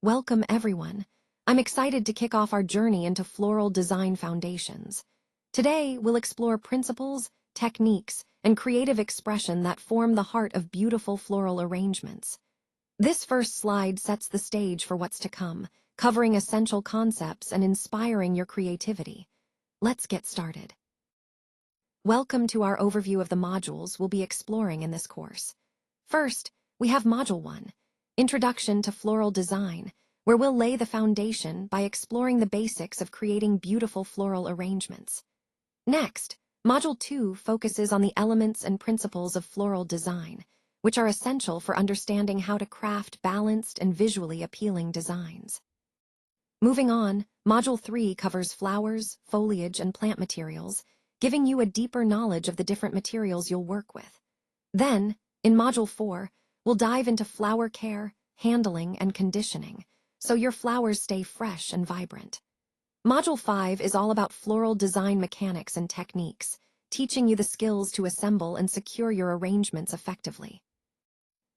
Welcome, everyone. I'm excited to kick off our journey into floral design foundations. Today, we'll explore principles, techniques, and creative expression that form the heart of beautiful floral arrangements. This first slide sets the stage for what's to come, covering essential concepts and inspiring your creativity. Let's get started. Welcome to our overview of the modules we'll be exploring in this course. First, we have Module 1, Introduction to Floral Design, where we'll lay the foundation by exploring the basics of creating beautiful floral arrangements. Next, Module 2 focuses on the elements and principles of floral design, which are essential for understanding how to craft balanced and visually appealing designs. Moving on, Module 3 covers flowers, foliage, and plant materials, giving you a deeper knowledge of the different materials you'll work with. Then, in Module 4, we'll dive into flower care, handling, and conditioning, so your flowers stay fresh and vibrant. Module 5 is all about floral design mechanics and techniques, teaching you the skills to assemble and secure your arrangements effectively.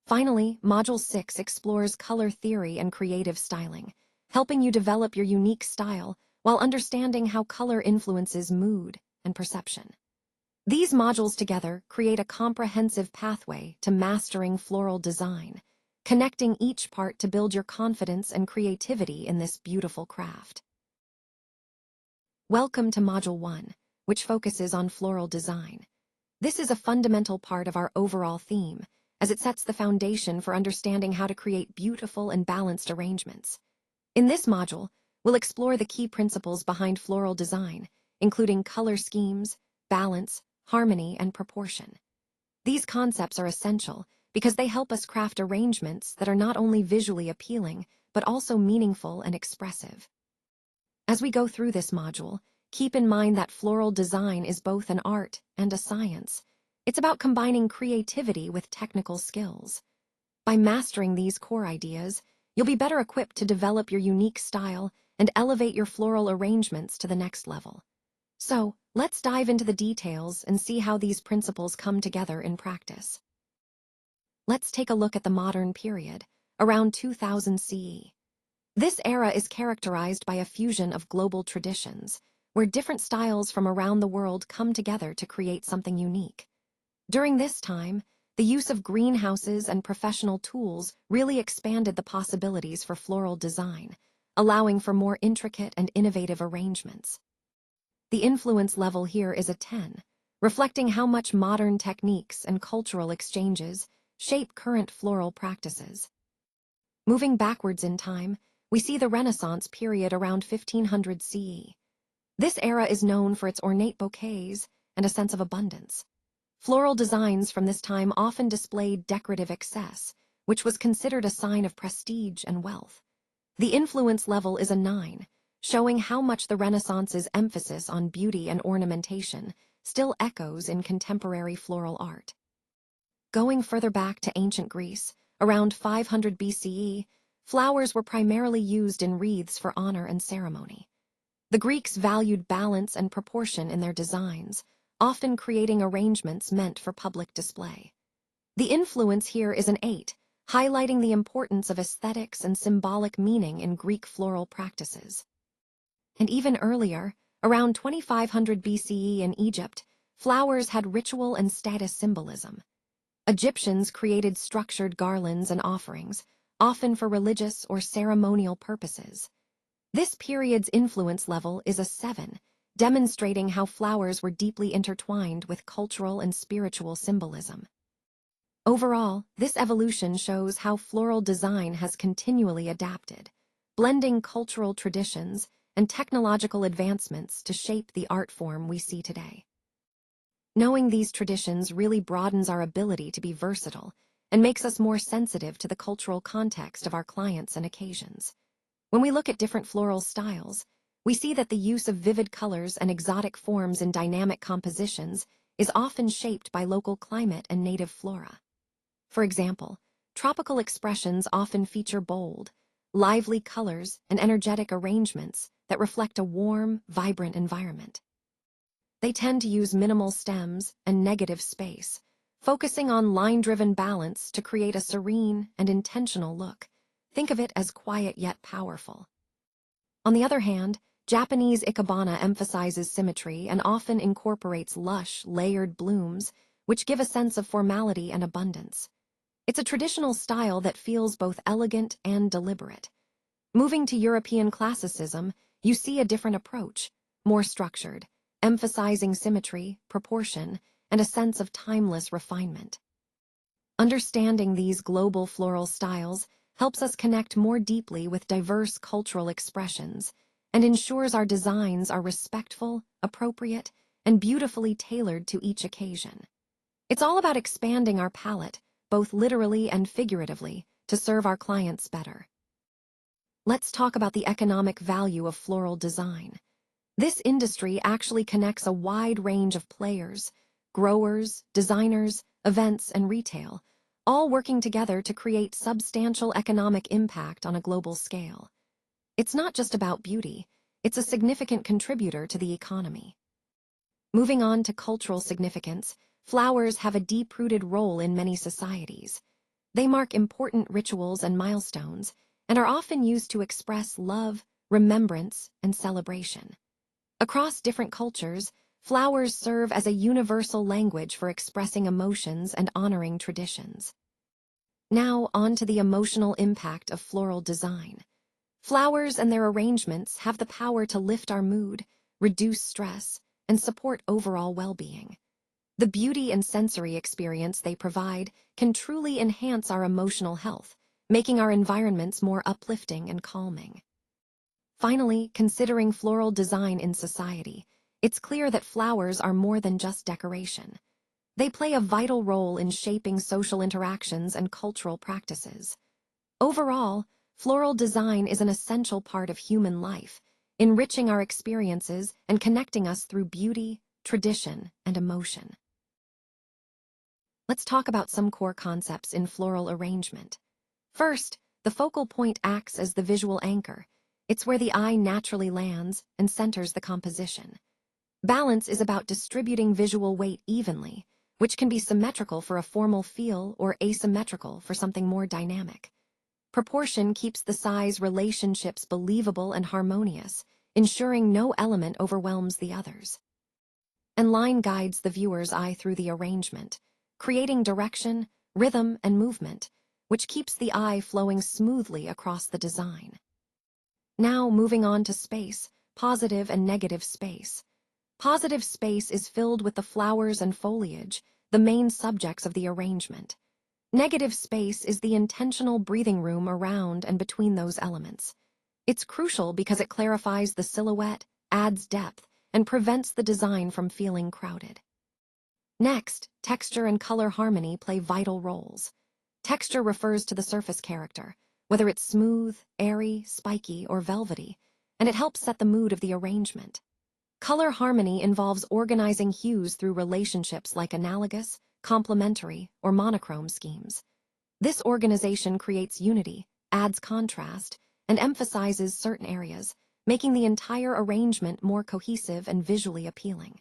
Finally, Module 6 explores color theory and creative styling, helping you develop your unique style while understanding how color influences mood and perception. These modules together create a comprehensive pathway to mastering floral design, connecting each part to build your confidence and creativity in this beautiful craft. Welcome to Module 1, which focuses on floral design. This is a fundamental part of our overall theme, as it sets the foundation for understanding how to create beautiful and balanced arrangements. In this module, we'll explore the key principles behind floral design, including color schemes, balance, harmony, and proportion. These concepts are essential because they help us craft arrangements that are not only visually appealing, but also meaningful and expressive. As we go through this module, keep in mind that floral design is both an art and a science. It's about combining creativity with technical skills. By mastering these core ideas, you'll be better equipped to develop your unique style and elevate your floral arrangements to the next level. So, let's dive into the details and see how these principles come together in practice. Let's take a look at the modern period, around 2000 CE. This era is characterized by a fusion of global traditions, where different styles from around the world come together to create something unique. During this time, the use of greenhouses and professional tools really expanded the possibilities for floral design, allowing for more intricate and innovative arrangements. The influence level here is a 10, reflecting how much modern techniques and cultural exchanges shape current floral practices. Moving backwards in time, we see the Renaissance period around 1500 CE. This era is known for its ornate bouquets and a sense of abundance. Floral designs from this time often displayed decorative excess, which was considered a sign of prestige and wealth. The influence level is a 9, showing how much the Renaissance's emphasis on beauty and ornamentation still echoes in contemporary floral art. Going further back to ancient Greece, around 500 BCE, flowers were primarily used in wreaths for honor and ceremony. The Greeks valued balance and proportion in their designs, often creating arrangements meant for public display. The influence here is an 8, highlighting the importance of aesthetics and symbolic meaning in Greek floral practices. And even earlier, around 2500 BCE in Egypt, flowers had ritual and status symbolism. Egyptians created structured garlands and offerings, often for religious or ceremonial purposes. This period's influence level is a 7, demonstrating how flowers were deeply intertwined with cultural and spiritual symbolism. Overall, this evolution shows how floral design has continually adapted, blending cultural traditions and technological advancements to shape the art form we see today. Knowing these traditions really broadens our ability to be versatile and makes us more sensitive to the cultural context of our clients and occasions. When we look at different floral styles, we see that the use of vivid colors and exotic forms in dynamic compositions is often shaped by local climate and native flora. For example, tropical expressions often feature bold, lively colors and energetic arrangements that reflect a warm, vibrant environment. They tend to use minimal stems and negative space, focusing on line-driven balance to create a serene and intentional look. Think of it as quiet yet powerful. On the other hand, Japanese ikebana emphasizes symmetry and often incorporates lush, layered blooms, which give a sense of formality and abundance. It's a traditional style that feels both elegant and deliberate. Moving to European classicism, you see a different approach, more structured, emphasizing symmetry, proportion, and a sense of timeless refinement. Understanding these global floral styles helps us connect more deeply with diverse cultural expressions and ensures our designs are respectful, appropriate, and beautifully tailored to each occasion. It's all about expanding our palette, both literally and figuratively, to serve our clients better. Let's talk about the economic value of floral design. This industry actually connects a wide range of players, growers, designers, events, and retail, all working together to create substantial economic impact on a global scale. It's not just about beauty, it's a significant contributor to the economy. Moving on to cultural significance, flowers have a deep-rooted role in many societies. They mark important rituals and milestones, and are often used to express love, remembrance, and celebration. Across different cultures, flowers serve as a universal language for expressing emotions and honoring traditions. Now, on to the emotional impact of floral design. Flowers and their arrangements have the power to lift our mood, reduce stress, and support overall well-being. The beauty and sensory experience they provide can truly enhance our emotional health, making our environments more uplifting and calming. Finally, considering floral design in society, it's clear that flowers are more than just decoration. They play a vital role in shaping social interactions and cultural practices. Overall, floral design is an essential part of human life, enriching our experiences and connecting us through beauty, tradition, and emotion. Let's talk about some core concepts in floral arrangement. First, the focal point acts as the visual anchor. It's where the eye naturally lands and centers the composition. Balance is about distributing visual weight evenly, which can be symmetrical for a formal feel or asymmetrical for something more dynamic. Proportion keeps the size relationships believable and harmonious, ensuring no element overwhelms the others. And line guides the viewer's eye through the arrangement, creating direction, rhythm, and movement, which keeps the eye flowing smoothly across the design. Now, moving on to space, positive and negative space. Positive space is filled with the flowers and foliage, the main subjects of the arrangement. Negative space is the intentional breathing room around and between those elements. It's crucial because it clarifies the silhouette, adds depth, and prevents the design from feeling crowded. Next, texture and color harmony play vital roles. Texture refers to the surface character, whether it's smooth, airy, spiky, or velvety, and it helps set the mood of the arrangement. Color harmony involves organizing hues through relationships like analogous, complementary, or monochrome schemes. This organization creates unity, adds contrast, and emphasizes certain areas, making the entire arrangement more cohesive and visually appealing.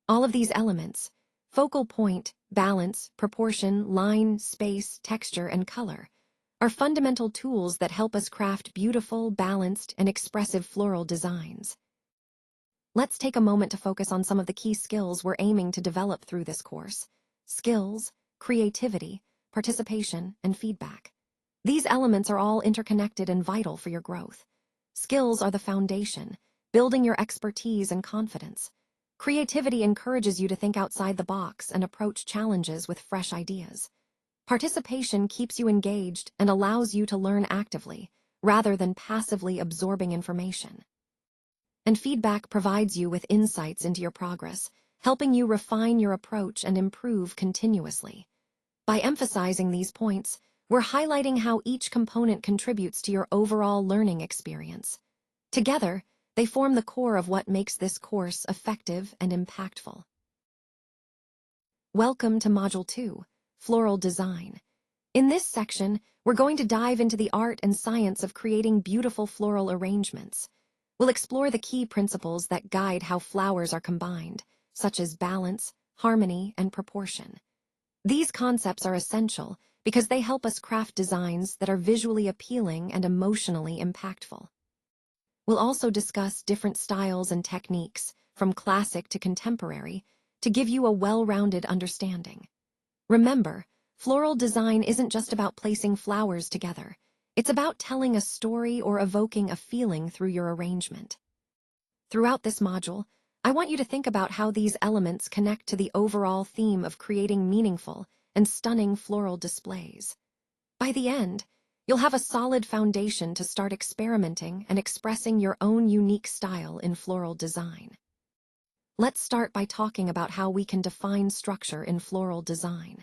All of these elements, focal point, balance, proportion, line, space, texture, and color, are fundamental tools that help us craft beautiful, balanced, and expressive floral designs. Let's take a moment to focus on some of the key skills we're aiming to develop through this course. Skills, creativity, participation, and feedback. These elements are all interconnected and vital for your growth. Skills are the foundation, building your expertise and confidence. Creativity encourages you to think outside the box and approach challenges with fresh ideas. Participation keeps you engaged and allows you to learn actively, rather than passively absorbing information. And feedback provides you with insights into your progress, helping you refine your approach and improve continuously. By emphasizing these points, we're highlighting how each component contributes to your overall learning experience. Together, they form the core of what makes this course effective and impactful. Welcome to Module 2, Floral Design. In this section, we're going to dive into the art and science of creating beautiful floral arrangements. We'll explore the key principles that guide how flowers are combined, such as balance, harmony, and proportion. These concepts are essential because they help us craft designs that are visually appealing and emotionally impactful. We'll also discuss different styles and techniques, from classic to contemporary, to give you a well-rounded understanding. Remember, floral design isn't just about placing flowers together. It's about telling a story or evoking a feeling through your arrangement. Throughout this module, I want you to think about how these elements connect to the overall theme of creating meaningful and stunning floral displays. By the end, you'll have a solid foundation to start experimenting and expressing your own unique style in floral design. Let's start by talking about how we can define structure in floral design.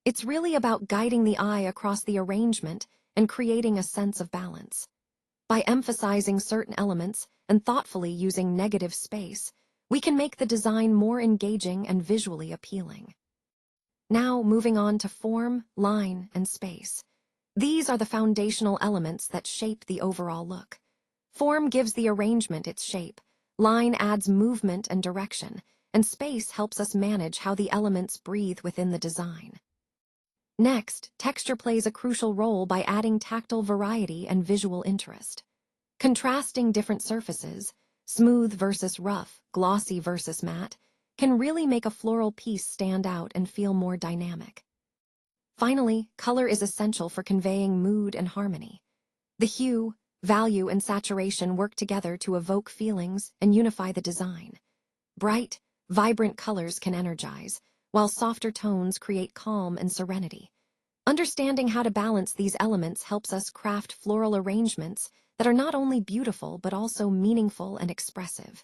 It's really about guiding the eye across the arrangement and creating a sense of balance. By emphasizing certain elements and thoughtfully using negative space, we can make the design more engaging and visually appealing. Now, moving on to form, line, and space. These are the foundational elements that shape the overall look. Form gives the arrangement its shape, line adds movement and direction, and space helps us manage how the elements breathe within the design. Next, texture plays a crucial role by adding tactile variety and visual interest. Contrasting different surfaces, smooth versus rough, glossy versus matte, can really make a floral piece stand out and feel more dynamic. Finally, color is essential for conveying mood and harmony. The hue, value, and saturation work together to evoke feelings and unify the design. Bright, vibrant colors can energize, while softer tones create calm and serenity. Understanding how to balance these elements helps us craft floral arrangements that are not only beautiful but also meaningful and expressive.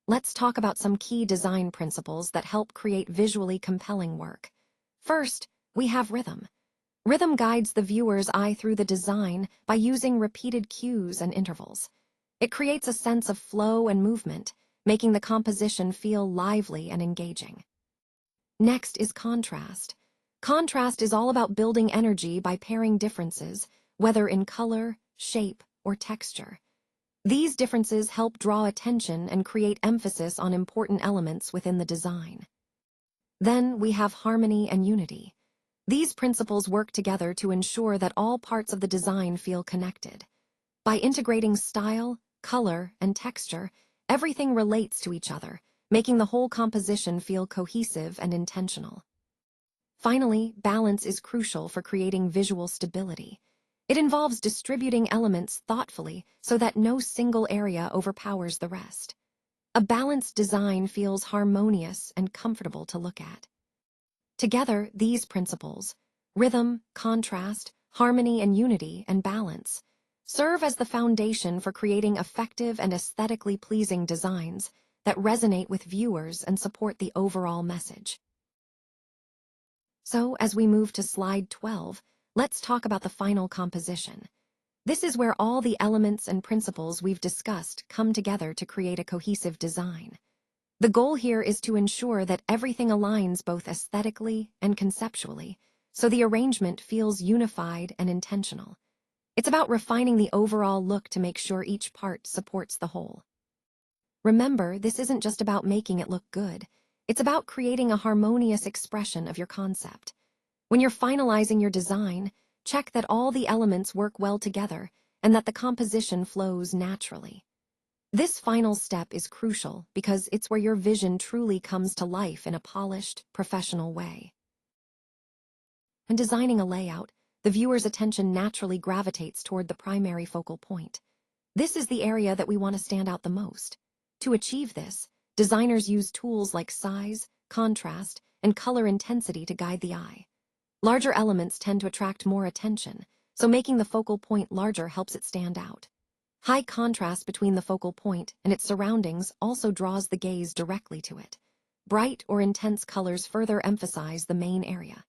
Let's talk about some key design principles that help create visually compelling work. First, we have rhythm. Rhythm guides the viewer's eye through the design by using repeated cues and intervals. It creates a sense of flow and movement, making the composition feel lively and engaging. Next is contrast. Contrast is all about building energy by pairing differences, whether in color, shape, or texture. These differences help draw attention and create emphasis on important elements within the design. Then we have harmony and unity. These principles work together to ensure that all parts of the design feel connected. By integrating style, color, and texture, everything relates to each other, making the whole composition feel cohesive and intentional. Finally, balance is crucial for creating visual stability. It involves distributing elements thoughtfully so that no single area overpowers the rest. A balanced design feels harmonious and comfortable to look at. Together, these principles, rhythm, contrast, harmony, and unity, and balance, serve as the foundation for creating effective and aesthetically pleasing designs that resonate with viewers and support the overall message. So, as we move to slide 12, let's talk about the final composition. This is where all the elements and principles we've discussed come together to create a cohesive design. The goal here is to ensure that everything aligns both aesthetically and conceptually, so the arrangement feels unified and intentional. It's about refining the overall look to make sure each part supports the whole. Remember, this isn't just about making it look good. It's about creating a harmonious expression of your concept. When you're finalizing your design, check that all the elements work well together and that the composition flows naturally. This final step is crucial because it's where your vision truly comes to life in a polished, professional way. When designing a layout, the viewer's attention naturally gravitates toward the primary focal point. This is the area that we want to stand out the most. To achieve this, designers use tools like size, contrast, and color intensity to guide the eye. Larger elements tend to attract more attention, so making the focal point larger helps it stand out. High contrast between the focal point and its surroundings also draws the gaze directly to it. Bright or intense colors further emphasize the main area.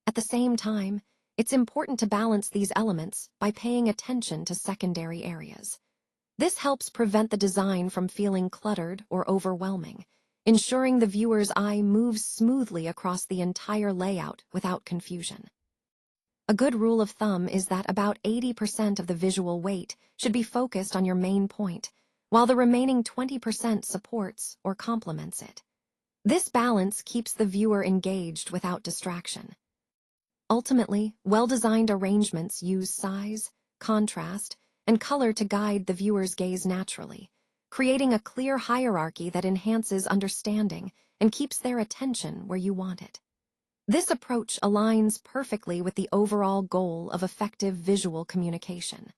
At the same time, it's important to balance these elements by paying attention to secondary areas. This helps prevent the design from feeling cluttered or overwhelming, ensuring the viewer's eye moves smoothly across the entire layout without confusion. A good rule of thumb is that about 80% of the visual weight should be focused on your main point, while the remaining 20% supports or complements it. This balance keeps the viewer engaged without distraction. Ultimately, well-designed arrangements use size, contrast, and color to guide the viewer's gaze naturally, creating a clear hierarchy that enhances understanding and keeps their attention where you want it. This approach aligns perfectly with the overall goal of effective visual communication.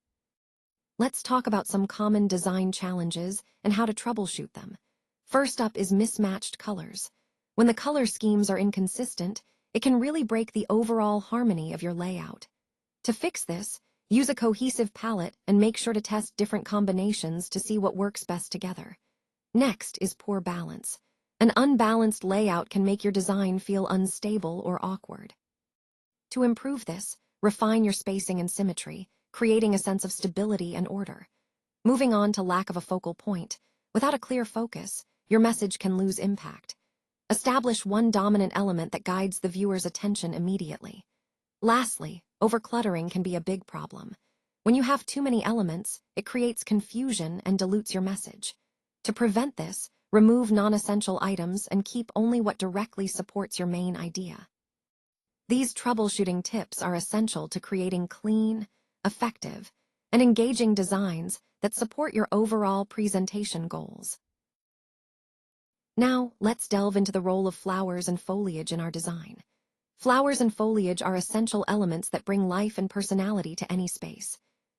Let's talk about some common design challenges and how to troubleshoot them. First up is mismatched colors. When the color schemes are inconsistent, it can really break the overall harmony of your layout. To fix this, use a cohesive palette and make sure to test different combinations to see what works best together. Next is poor balance. An unbalanced layout can make your design feel unstable or awkward. To improve this, refine your spacing and symmetry, creating a sense of stability and order. Moving on to lack of a focal point. Without a clear focus, your message can lose impact. Establish one dominant element that guides the viewer's attention immediately. Lastly, overcluttering can be a big problem. When you have too many elements, it creates confusion and dilutes your message. To prevent this, remove non-essential items and keep only what directly supports your main idea. These troubleshooting tips are essential to creating clean, effective, and engaging designs that support your overall presentation goals. Now, let's delve into the role of flowers and foliage in our design. Flowers and foliage are essential elements that bring life and personality to any space.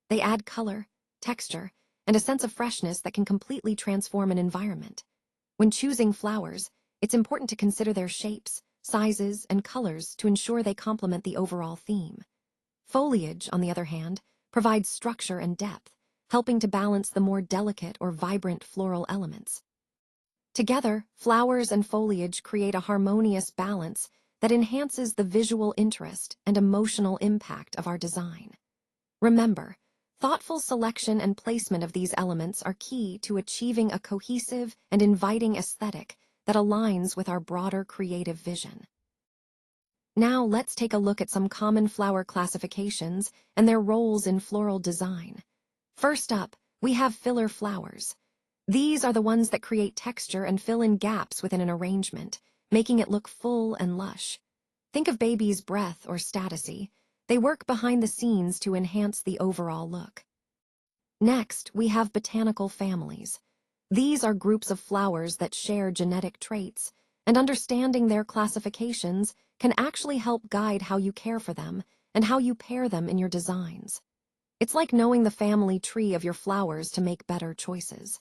They add color, texture, and a sense of freshness that can completely transform an environment. When choosing flowers, it's important to consider their shapes, sizes, and colors to ensure they complement the overall theme. Foliage, on the other hand, provides structure and depth, helping to balance the more delicate or vibrant floral elements. Together, flowers and foliage create a harmonious balance that enhances the visual interest and emotional impact of our design. Remember, thoughtful selection and placement of these elements are key to achieving a cohesive and inviting aesthetic that aligns with our broader creative vision. Now let's take a look at some common flower classifications and their roles in floral design. First up, we have filler flowers. These are the ones that create texture and fill in gaps within an arrangement, making it look full and lush. Think of baby's breath or staticy. They work behind the scenes to enhance the overall look. Next, we have botanical families. These are groups of flowers that share genetic traits, and understanding their classifications can actually help guide how you care for them and how you pair them in your designs. It's like knowing the family tree of your flowers to make better choices.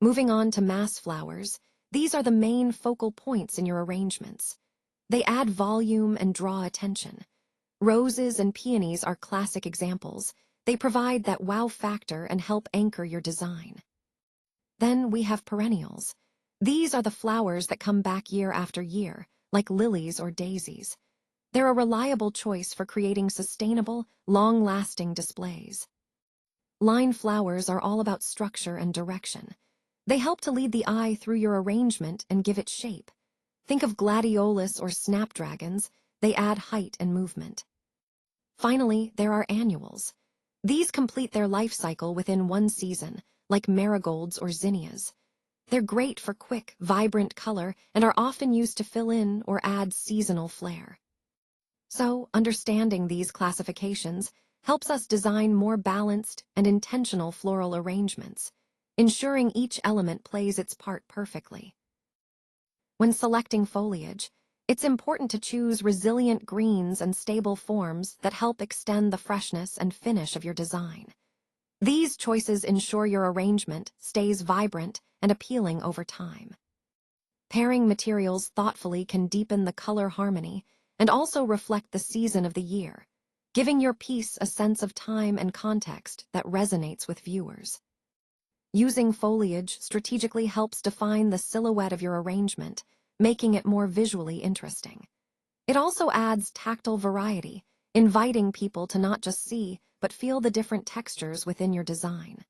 Moving on to mass flowers, these are the main focal points in your arrangements. They add volume and draw attention. Roses and peonies are classic examples. They provide that wow factor and help anchor your design. Then we have perennials. These are the flowers that come back year after year, like lilies or daisies. They're a reliable choice for creating sustainable, long-lasting displays. Line flowers are all about structure and direction. They help to lead the eye through your arrangement and give it shape. Think of gladiolus or snapdragons. They add height and movement. Finally, there are annuals. These complete their life cycle within one season, like marigolds or zinnias. They're great for quick, vibrant color and are often used to fill in or add seasonal flair. So, understanding these classifications helps us design more balanced and intentional floral arrangements, ensuring each element plays its part perfectly. When selecting foliage, it's important to choose resilient greens and stable forms that help extend the freshness and finish of your design. These choices ensure your arrangement stays vibrant and appealing over time. Pairing materials thoughtfully can deepen the color harmony and also reflect the season of the year, giving your piece a sense of time and context that resonates with viewers. Using foliage strategically helps define the silhouette of your arrangement, making it more visually interesting. It also adds tactile variety, inviting people to not just see, but feel the different textures within your design.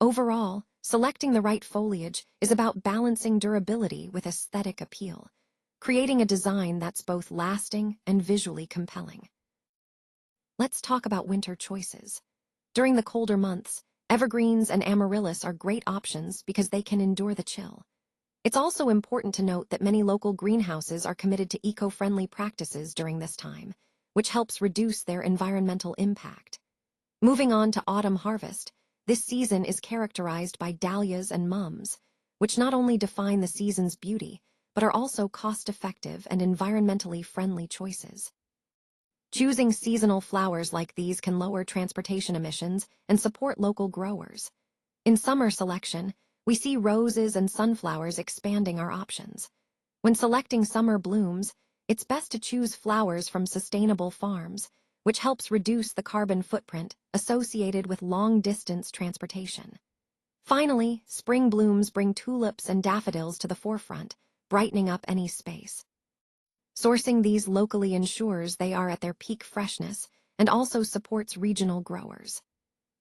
Overall, selecting the right foliage is about balancing durability with aesthetic appeal, creating a design that's both lasting and visually compelling. Let's talk about winter choices. During the colder months, evergreens and amaryllis are great options because they can endure the chill. It's also important to note that many local greenhouses are committed to eco-friendly practices during this time, which helps reduce their environmental impact. Moving on to autumn harvest, this season is characterized by dahlias and mums, which not only define the season's beauty, but are also cost-effective and environmentally friendly choices. Choosing seasonal flowers like these can lower transportation emissions and support local growers. In summer selection, we see roses and sunflowers expanding our options. When selecting summer blooms, it's best to choose flowers from sustainable farms, which helps reduce the carbon footprint associated with long-distance transportation. Finally, spring blooms bring tulips and daffodils to the forefront, brightening up any space. Sourcing these locally ensures they are at their peak freshness and also supports regional growers.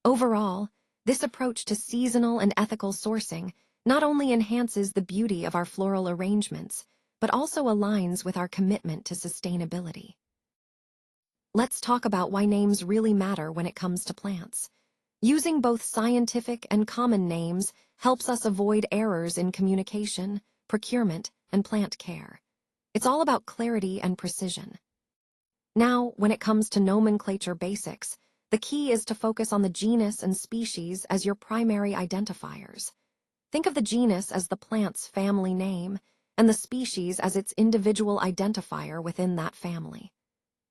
Overall, this approach to seasonal and ethical sourcing not only enhances the beauty of our floral arrangements, but also aligns with our commitment to sustainability. Let's talk about why names really matter when it comes to plants. Using both scientific and common names helps us avoid errors in communication, procurement, and plant care. It's all about clarity and precision. Now, when it comes to nomenclature basics, the key is to focus on the genus and species as your primary identifiers. Think of the genus as the plant's family name, and the species as its individual identifier within that family.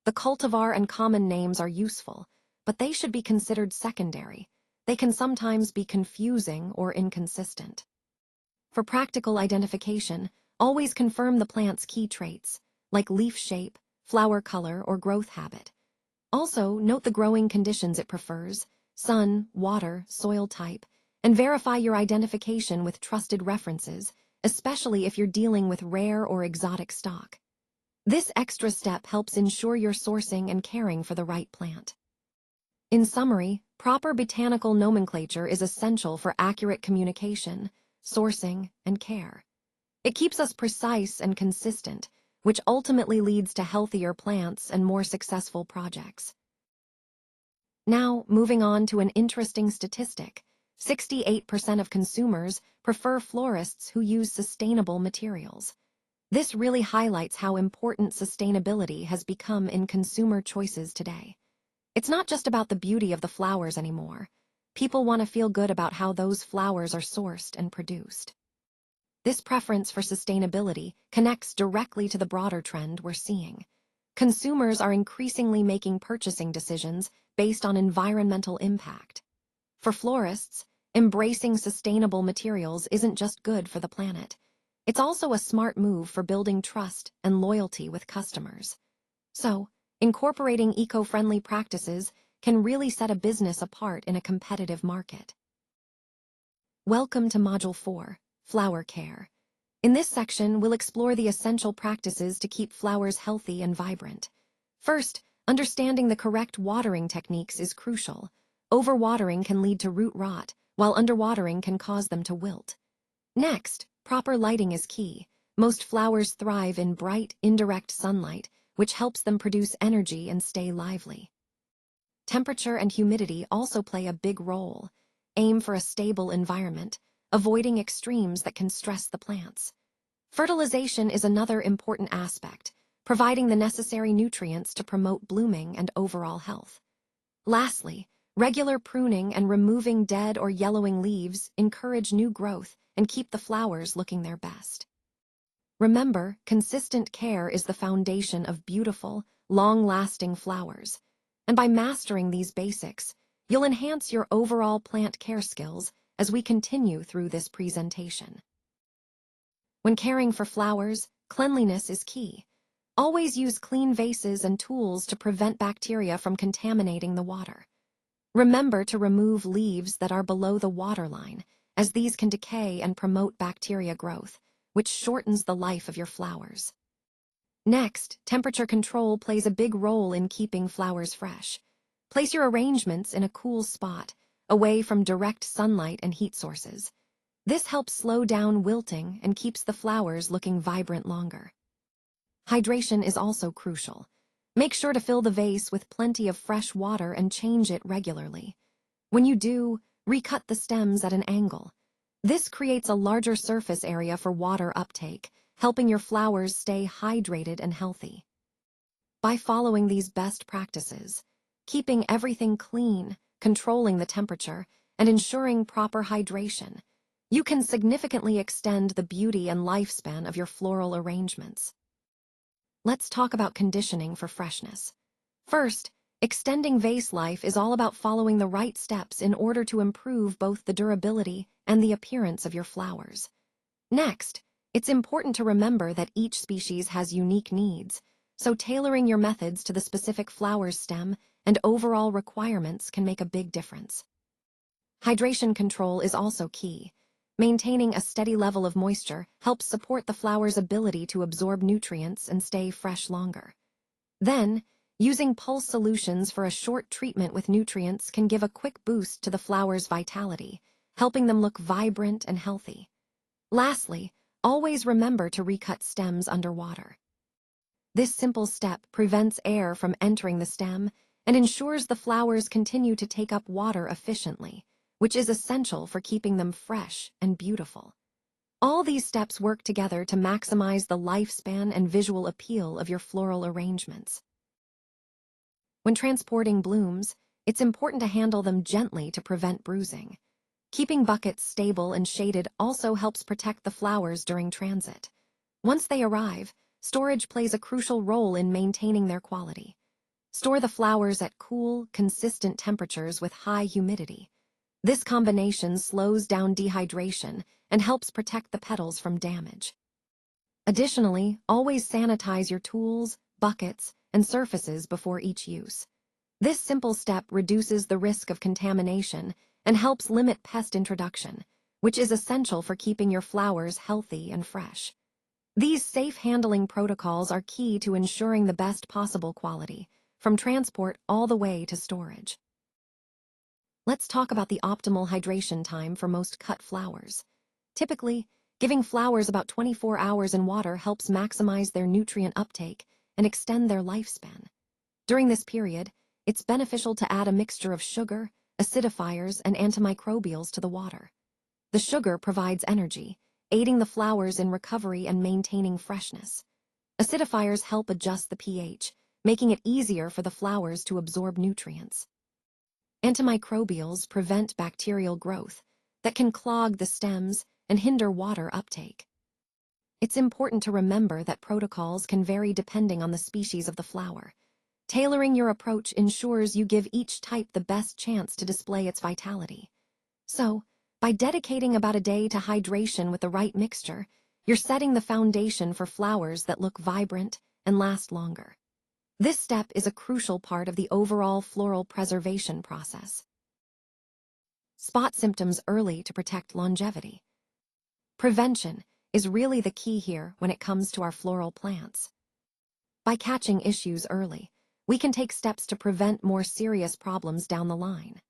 The cultivar and common names are useful, but they should be considered secondary. They can sometimes be confusing or inconsistent. For practical identification, always confirm the plant's key traits, like leaf shape, flower color, or growth habit. Also, note the growing conditions it prefers, sun, water, soil type, and verify your identification with trusted references, especially if you're dealing with rare or exotic stock. This extra step helps ensure you're sourcing and caring for the right plant. In summary, proper botanical nomenclature is essential for accurate communication, sourcing, and care. It keeps us precise and consistent, which ultimately leads to healthier plants and more successful projects. Now, moving on to an interesting statistic, 68% of consumers prefer florists who use sustainable materials. This really highlights how important sustainability has become in consumer choices today. It's not just about the beauty of the flowers anymore. People want to feel good about how those flowers are sourced and produced. This preference for sustainability connects directly to the broader trend we're seeing. Consumers are increasingly making purchasing decisions based on environmental impact. For florists, embracing sustainable materials isn't just good for the planet. It's also a smart move for building trust and loyalty with customers. So, incorporating eco-friendly practices can really set a business apart in a competitive market. Welcome to Module 4, Flower Care. In this section, we'll explore the essential practices to keep flowers healthy and vibrant. First, understanding the correct watering techniques is crucial. Overwatering can lead to root rot, while underwatering can cause them to wilt. Next, proper lighting is key. Most flowers thrive in bright, indirect sunlight, which helps them produce energy and stay lively. Temperature and humidity also play a big role. Aim for a stable environment, avoiding extremes that can stress the plants. Fertilization is another important aspect, providing the necessary nutrients to promote blooming and overall health. Lastly, regular pruning and removing dead or yellowing leaves encourage new growth and keep the flowers looking their best. Remember, consistent care is the foundation of beautiful, long-lasting flowers. And by mastering these basics, you'll enhance your overall plant care skills as we continue through this presentation. When caring for flowers, cleanliness is key. Always use clean vases and tools to prevent bacteria from contaminating the water. Remember to remove leaves that are below the waterline, as these can decay and promote bacteria growth, which shortens the life of your flowers. Next, temperature control plays a big role in keeping flowers fresh. Place your arrangements in a cool spot, away from direct sunlight and heat sources. This helps slow down wilting and keeps the flowers looking vibrant longer. Hydration is also crucial. Make sure to fill the vase with plenty of fresh water and change it regularly. When you do, recut the stems at an angle. This creates a larger surface area for water uptake, helping your flowers stay hydrated and healthy. By following these best practices, keeping everything clean, controlling the temperature, and ensuring proper hydration, you can significantly extend the beauty and lifespan of your floral arrangements. Let's talk about conditioning for freshness. First, extending vase life is all about following the right steps in order to improve both the durability and the appearance of your flowers. Next, it's important to remember that each species has unique needs, so tailoring your methods to the specific flower's stem and overall requirements can make a big difference. Hydration control is also key. Maintaining a steady level of moisture helps support the flower's ability to absorb nutrients and stay fresh longer. Then, using pulse solutions for a short treatment with nutrients can give a quick boost to the flower's vitality, helping them look vibrant and healthy. Lastly, always remember to recut stems underwater. This simple step prevents air from entering the stem and ensures the flowers continue to take up water efficiently, which is essential for keeping them fresh and beautiful. All these steps work together to maximize the lifespan and visual appeal of your floral arrangements. When transporting blooms, it's important to handle them gently to prevent bruising. Keeping buckets stable and shaded also helps protect the flowers during transit. Once they arrive, storage plays a crucial role in maintaining their quality. Store the flowers at cool, consistent temperatures with high humidity. This combination slows down dehydration and helps protect the petals from damage. Additionally, always sanitize your tools, buckets, and surfaces before each use. This simple step reduces the risk of contamination and helps limit pest introduction, which is essential for keeping your flowers healthy and fresh. These safe handling protocols are key to ensuring the best possible quality, from transport all the way to storage. Let's talk about the optimal hydration time for most cut flowers. Typically, giving flowers about 24 hours in water helps maximize their nutrient uptake and extend their lifespan. During this period, it's beneficial to add a mixture of sugar, acidifiers, and antimicrobials to the water. The sugar provides energy, aiding the flowers in recovery and maintaining freshness. Acidifiers help adjust the pH, making it easier for the flowers to absorb nutrients. Antimicrobials prevent bacterial growth that can clog the stems and hinder water uptake. It's important to remember that protocols can vary depending on the species of the flower. Tailoring your approach ensures you give each type the best chance to display its vitality. So, by dedicating about a day to hydration with the right mixture, you're setting the foundation for flowers that look vibrant and last longer. This step is a crucial part of the overall floral preservation process. Spot symptoms early to protect longevity. Prevention is really the key here when it comes to our floral plants. By catching issues early, we can take steps to prevent more serious problems down the line.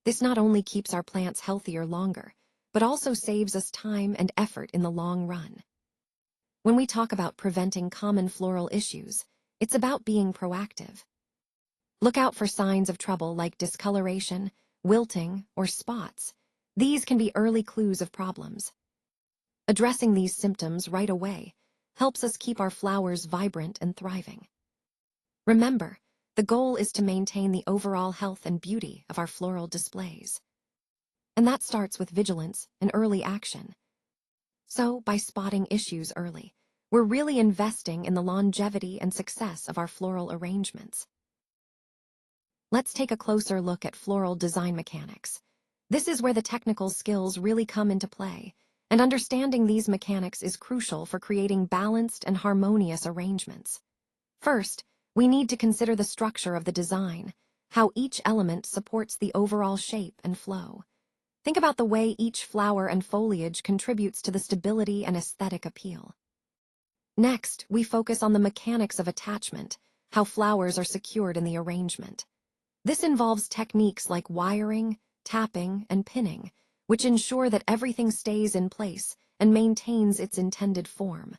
This not only keeps our plants healthier longer, but also saves us time and effort in the long run. When we talk about preventing common floral issues, it's about being proactive. Look out for signs of trouble like discoloration, wilting, or spots. These can be early clues of problems. Addressing these symptoms right away helps us keep our flowers vibrant and thriving. Remember, the goal is to maintain the overall health and beauty of our floral displays. And that starts with vigilance and early action. So, by spotting issues early, we're really investing in the longevity and success of our floral arrangements. Let's take a closer look at floral design mechanics. This is where the technical skills really come into play, and understanding these mechanics is crucial for creating balanced and harmonious arrangements. First, we need to consider the structure of the design, how each element supports the overall shape and flow. Think about the way each flower and foliage contributes to the stability and aesthetic appeal. Next, we focus on the mechanics of attachment, how flowers are secured in the arrangement. This involves techniques like wiring, tapping, and pinning, which ensure that everything stays in place and maintains its intended form.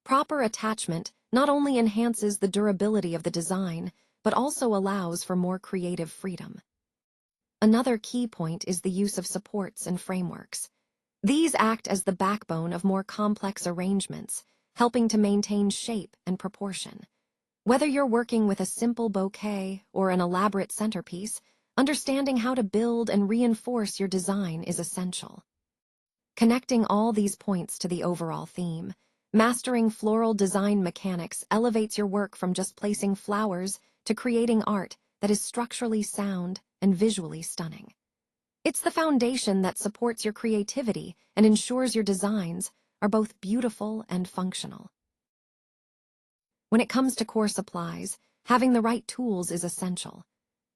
Proper attachment not only enhances the durability of the design, but also allows for more creative freedom. Another key point is the use of supports and frameworks. These act as the backbone of more complex arrangements, helping to maintain shape and proportion. Whether you're working with a simple bouquet or an elaborate centerpiece, understanding how to build and reinforce your design is essential. Connecting all these points to the overall theme, mastering floral design mechanics elevates your work from just placing flowers to creating art that is structurally sound and visually stunning. It's the foundation that supports your creativity and ensures your designs are both beautiful and functional. When it comes to core supplies, having the right tools is essential.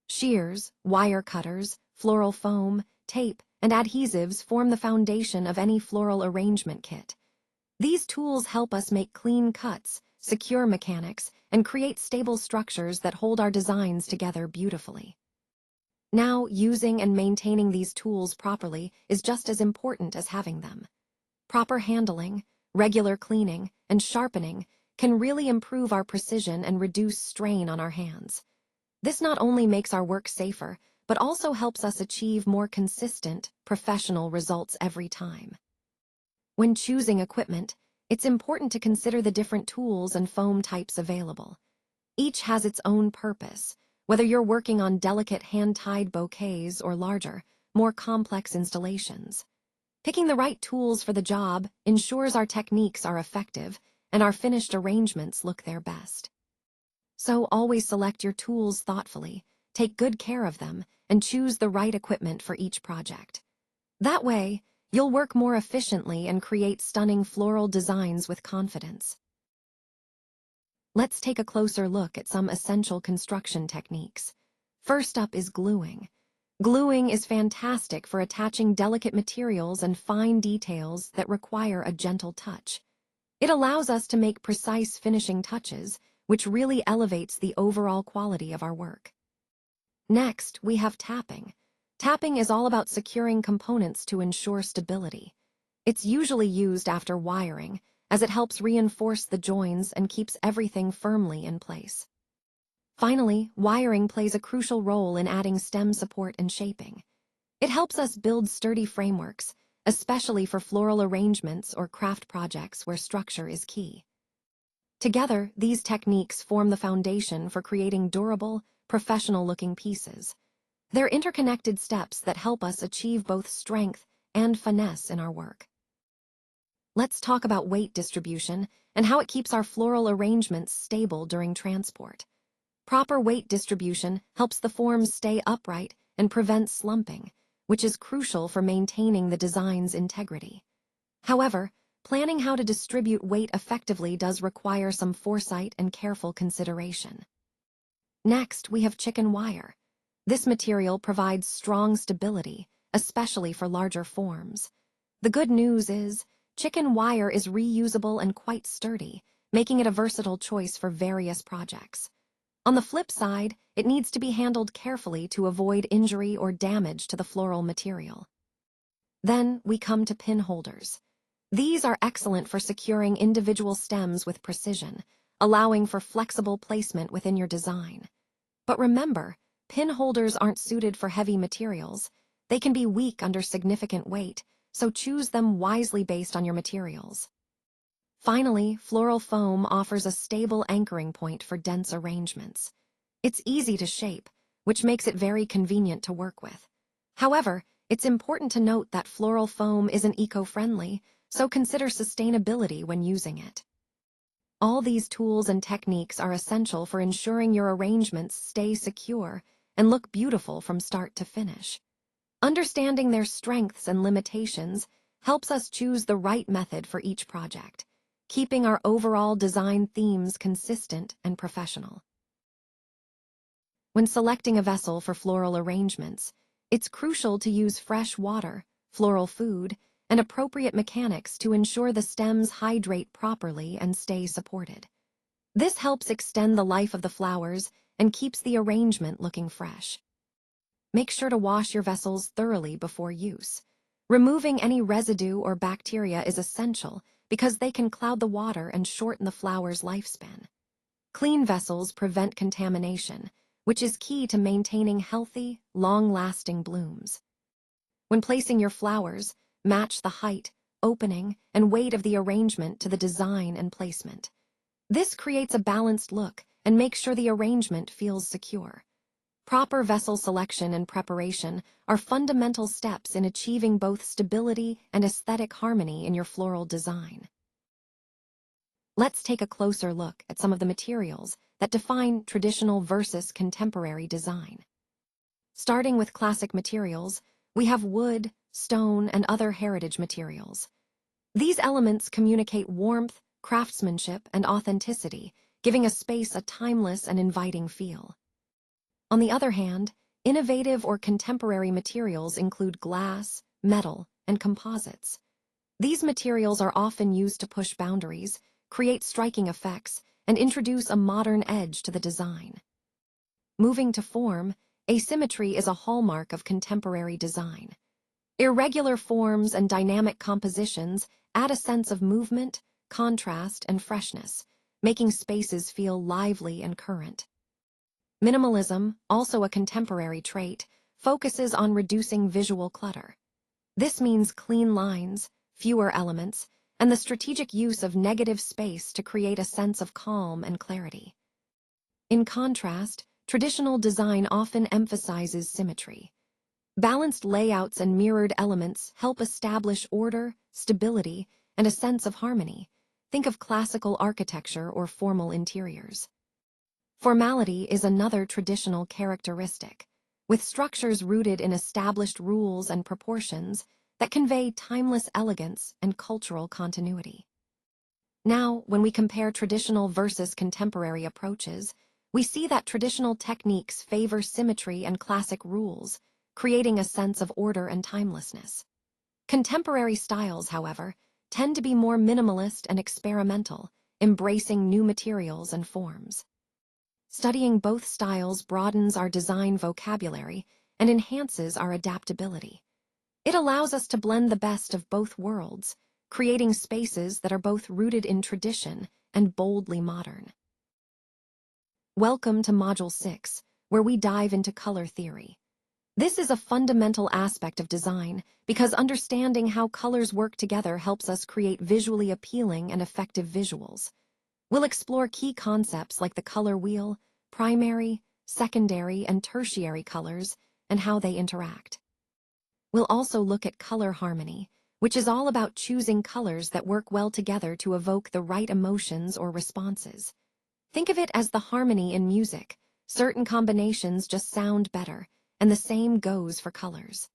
Shears, wire cutters, floral foam, tape, and adhesives form the foundation of any floral arrangement kit. These tools help us make clean cuts, secure mechanics, and create stable structures that hold our designs together beautifully. Now, using and maintaining these tools properly is just as important as having them. Proper handling, regular cleaning, and sharpening can really improve our precision and reduce strain on our hands. This not only makes our work safer, but also helps us achieve more consistent, professional results every time. When choosing equipment, it's important to consider the different tools and foam types available. Each has its own purpose, whether you're working on delicate hand-tied bouquets or larger, more complex installations. Picking the right tools for the job ensures our techniques are effective and our finished arrangements look their best. So always select your tools thoughtfully, take good care of them, and choose the right equipment for each project. That way, you'll work more efficiently and create stunning floral designs with confidence. Let's take a closer look at some essential construction techniques. First up is gluing. Gluing is fantastic for attaching delicate materials and fine details that require a gentle touch. It allows us to make precise finishing touches, which really elevates the overall quality of our work. Next, we have tapping. Tapping is all about securing components to ensure stability. It's usually used after wiring, as it helps reinforce the joins and keeps everything firmly in place. Finally, wiring plays a crucial role in adding stem support and shaping. It helps us build sturdy frameworks, especially for floral arrangements or craft projects where structure is key. Together, these techniques form the foundation for creating durable, professional-looking pieces. They're interconnected steps that help us achieve both strength and finesse in our work. Let's talk about weight distribution and how it keeps our floral arrangements stable during transport. Proper weight distribution helps the forms stay upright and prevents slumping, which is crucial for maintaining the design's integrity. However, planning how to distribute weight effectively does require some foresight and careful consideration. Next, we have chicken wire. This material provides strong stability, especially for larger forms. The good news is, chicken wire is reusable and quite sturdy, making it a versatile choice for various projects. On the flip side, it needs to be handled carefully to avoid injury or damage to the floral material. Then we come to pin holders. These are excellent for securing individual stems with precision, allowing for flexible placement within your design. But remember, pin holders aren't suited for heavy materials. They can be weak under significant weight, so choose them wisely based on your materials. Finally, floral foam offers a stable anchoring point for dense arrangements. It's easy to shape, which makes it very convenient to work with. However, it's important to note that floral foam isn't eco-friendly, so consider sustainability when using it. All these tools and techniques are essential for ensuring your arrangements stay secure and look beautiful from start to finish. Understanding their strengths and limitations helps us choose the right method for each project, keeping our overall design themes consistent and professional. When selecting a vessel for floral arrangements, it's crucial to use fresh water, floral food, and appropriate mechanics to ensure the stems hydrate properly and stay supported. This helps extend the life of the flowers and keeps the arrangement looking fresh. Make sure to wash your vessels thoroughly before use. Removing any residue or bacteria is essential because they can cloud the water and shorten the flower's lifespan. Clean vessels prevent contamination, which is key to maintaining healthy, long-lasting blooms. When placing your flowers, match the height, opening, and weight of the arrangement to the design and placement. This creates a balanced look and makes sure the arrangement feels secure. Proper vessel selection and preparation are fundamental steps in achieving both stability and aesthetic harmony in your floral design. Let's take a closer look at some of the materials that define traditional versus contemporary design. Starting with classic materials, we have wood, stone, and other heritage materials. These elements communicate warmth, craftsmanship, and authenticity, giving a space a timeless and inviting feel. On the other hand, innovative or contemporary materials include glass, metal, and composites. These materials are often used to push boundaries, create striking effects, and introduce a modern edge to the design. Moving to form, asymmetry is a hallmark of contemporary design. Irregular forms and dynamic compositions add a sense of movement, contrast, and freshness, making spaces feel lively and current. Minimalism, also a contemporary trait, focuses on reducing visual clutter. This means clean lines, fewer elements, and the strategic use of negative space to create a sense of calm and clarity. In contrast, traditional design often emphasizes symmetry. Balanced layouts and mirrored elements help establish order, stability, and a sense of harmony. Think of classical architecture or formal interiors. Formality is another traditional characteristic, with structures rooted in established rules and proportions that convey timeless elegance and cultural continuity. Now, when we compare traditional versus contemporary approaches, we see that traditional techniques favor symmetry and classic rules, creating a sense of order and timelessness. Contemporary styles, however, tend to be more minimalist and experimental, embracing new materials and forms. Studying both styles broadens our design vocabulary and enhances our adaptability. It allows us to blend the best of both worlds, creating spaces that are both rooted in tradition and boldly modern. Welcome to Module 6, where we dive into color theory. This is a fundamental aspect of design because understanding how colors work together helps us create visually appealing and effective visuals. We'll explore key concepts like the color wheel, primary, secondary, and tertiary colors, and how they interact. We'll also look at color harmony, which is all about choosing colors that work well together to evoke the right emotions or responses. Think of it as the harmony in music. Certain combinations just sound better, and the same goes for colors.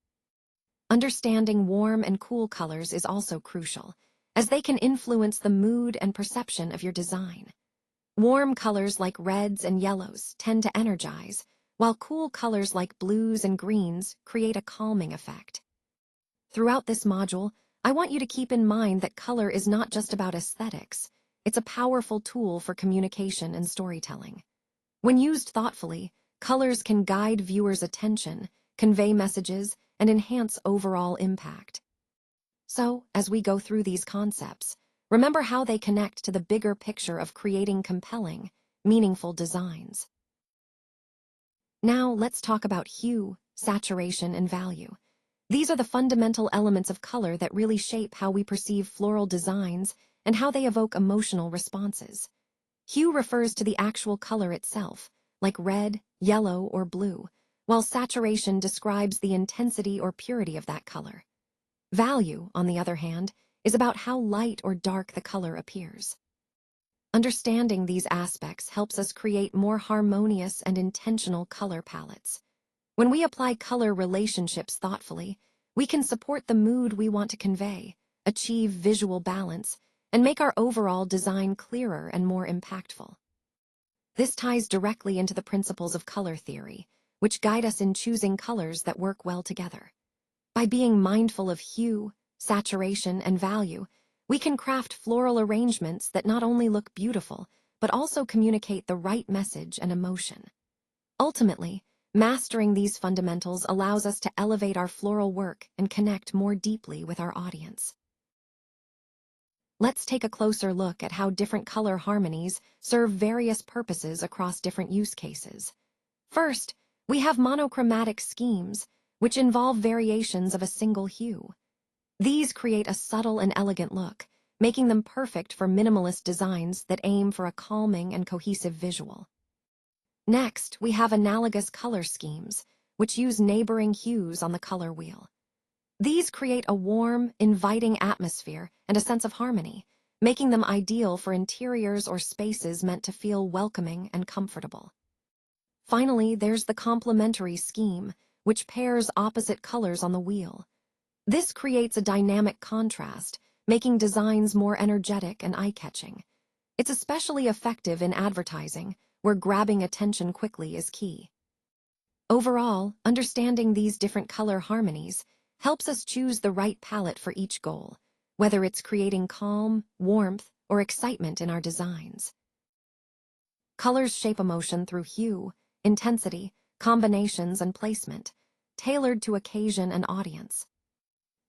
Understanding warm and cool colors is also crucial, as they can influence the mood and perception of your design. Warm colors like reds and yellows tend to energize, while cool colors like blues and greens create a calming effect. Throughout this module, I want you to keep in mind that color is not just about aesthetics. It's a powerful tool for communication and storytelling. When used thoughtfully, colors can guide viewers' attention, convey messages, and enhance overall impact. So, as we go through these concepts, remember how they connect to the bigger picture of creating compelling, meaningful designs. Now, let's talk about hue, saturation, and value. These are the fundamental elements of color that really shape how we perceive floral designs and how they evoke emotional responses. Hue refers to the actual color itself, like red, yellow, or blue, while saturation describes the intensity or purity of that color. Value, on the other hand, is about how light or dark the color appears. Understanding these aspects helps us create more harmonious and intentional color palettes. When we apply color relationships thoughtfully, we can support the mood we want to convey, achieve visual balance, and make our overall design clearer and more impactful. This ties directly into the principles of color theory, which guide us in choosing colors that work well together. By being mindful of hue, saturation, and value, we can craft floral arrangements that not only look beautiful, but also communicate the right message and emotion. Ultimately, mastering these fundamentals allows us to elevate our floral work and connect more deeply with our audience. Let's take a closer look at how different color harmonies serve various purposes across different use cases. First, we have monochromatic schemes, which involve variations of a single hue. These create a subtle and elegant look, making them perfect for minimalist designs that aim for a calming and cohesive visual. Next, we have analogous color schemes, which use neighboring hues on the color wheel. These create a warm, inviting atmosphere and a sense of harmony, making them ideal for interiors or spaces meant to feel welcoming and comfortable. Finally, there's the complementary scheme, which pairs opposite colors on the wheel. This creates a dynamic contrast, making designs more energetic and eye-catching. It's especially effective in advertising, where grabbing attention quickly is key. Overall, understanding these different color harmonies helps us choose the right palette for each goal, whether it's creating calm, warmth, or excitement in our designs. Colors shape emotion through hue, intensity, combinations, and placement, tailored to occasion and audience.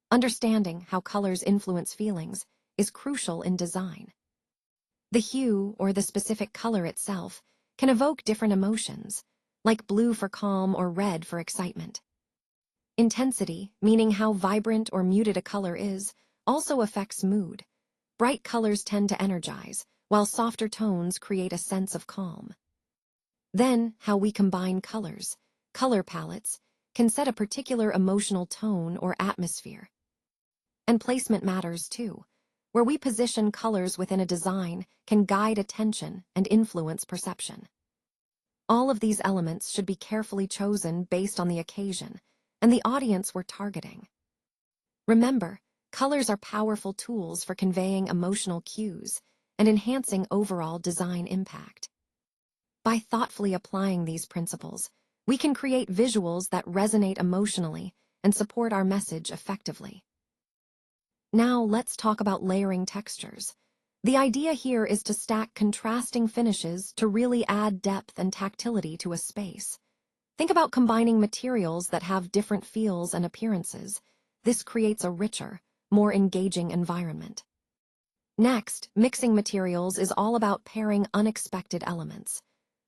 Understanding how colors influence feelings is crucial in design. The hue, or the specific color itself, can evoke different emotions, like blue for calm or red for excitement. Intensity, meaning how vibrant or muted a color is, also affects mood. Bright colors tend to energize, while softer tones create a sense of calm. Then, how we combine colors, color palettes, can set a particular emotional tone or atmosphere. And placement matters too. Where we position colors within a design can guide attention and influence perception. All of these elements should be carefully chosen based on the occasion and the audience we're targeting. Remember, colors are powerful tools for conveying emotional cues and enhancing overall design impact. By thoughtfully applying these principles, we can create visuals that resonate emotionally and support our message effectively. Now let's talk about layering textures. The idea here is to stack contrasting finishes to really add depth and tactility to a space. Think about combining materials that have different feels and appearances. This creates a richer, more engaging environment. Next, mixing materials is all about pairing unexpected elements.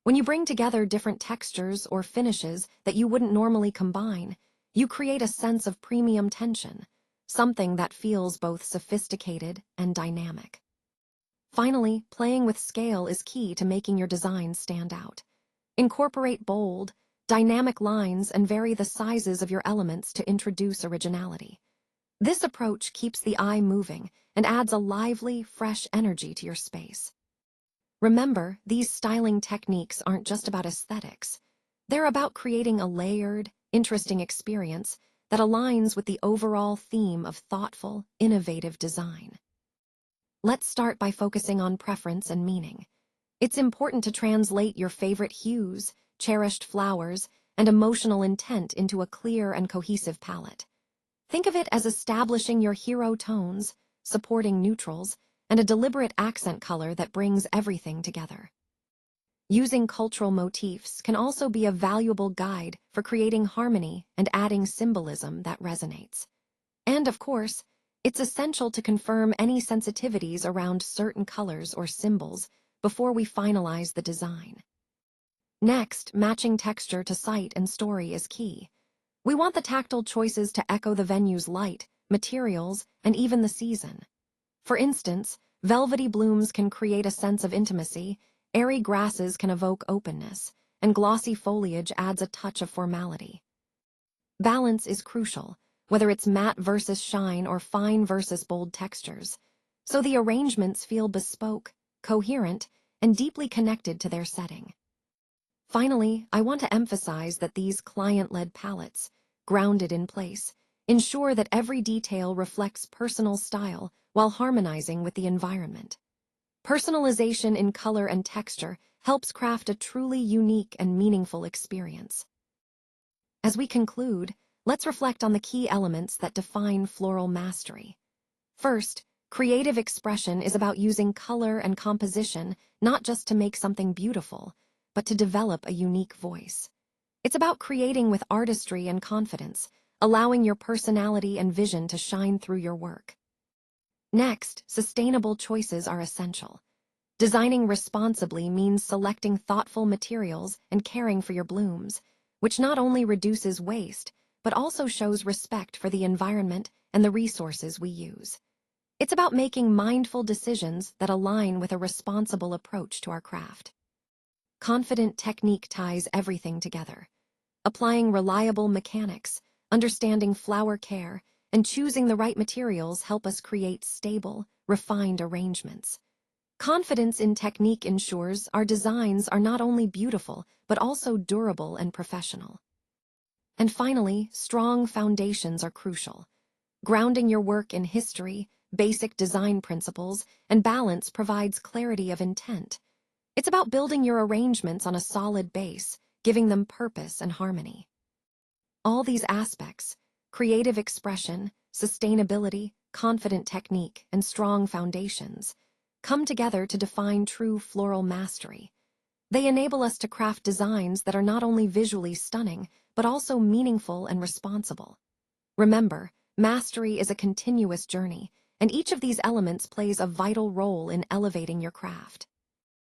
When you bring together different textures or finishes that you wouldn't normally combine, you create a sense of premium tension, something that feels both sophisticated and dynamic. Finally, playing with scale is key to making your design stand out. Incorporate bold, dynamic lines and vary the sizes of your elements to introduce originality. This approach keeps the eye moving and adds a lively, fresh energy to your space. Remember, these styling techniques aren't just about aesthetics. They're about creating a layered, interesting experience that aligns with the overall theme of thoughtful, innovative design. Let's start by focusing on preference and meaning. It's important to translate your favorite hues, cherished flowers, and emotional intent into a clear and cohesive palette. Think of it as establishing your hero tones, supporting neutrals, and a deliberate accent color that brings everything together. Using cultural motifs can also be a valuable guide for creating harmony and adding symbolism that resonates. And of course, it's essential to confirm any sensitivities around certain colors or symbols before we finalize the design. Next, matching texture to site and story is key. We want the tactile choices to echo the venue's light, materials, and even the season. For instance, velvety blooms can create a sense of intimacy, airy grasses can evoke openness, and glossy foliage adds a touch of formality. Balance is crucial, whether it's matte versus shine or fine versus bold textures, so the arrangements feel bespoke, coherent, and deeply connected to their setting. Finally, I want to emphasize that these client-led palettes, grounded in place, ensure that every detail reflects personal style while harmonizing with the environment. Personalization in color and texture helps craft a truly unique and meaningful experience. As we conclude, let's reflect on the key elements that define floral mastery. First, creative expression is about using color and composition not just to make something beautiful, but to develop a unique voice. It's about creating with artistry and confidence, allowing your personality and vision to shine through your work. Next, sustainable choices are essential. Designing responsibly means selecting thoughtful materials and caring for your blooms, which not only reduces waste, but also shows respect for the environment and the resources we use. It's about making mindful decisions that align with a responsible approach to our craft. Confident technique ties everything together. Applying reliable mechanics, understanding flower care, and choosing the right materials help us create stable, refined arrangements. Confidence in technique ensures our designs are not only beautiful, but also durable and professional. And finally, strong foundations are crucial. Grounding your work in history, basic design principles, and balance provides clarity of intent. It's about building your arrangements on a solid base, giving them purpose and harmony. All these aspects, creative expression, sustainability, confident technique, and strong foundations, come together to define true floral mastery. They enable us to craft designs that are not only visually stunning, but also meaningful and responsible. Remember, mastery is a continuous journey, and each of these elements plays a vital role in elevating your craft.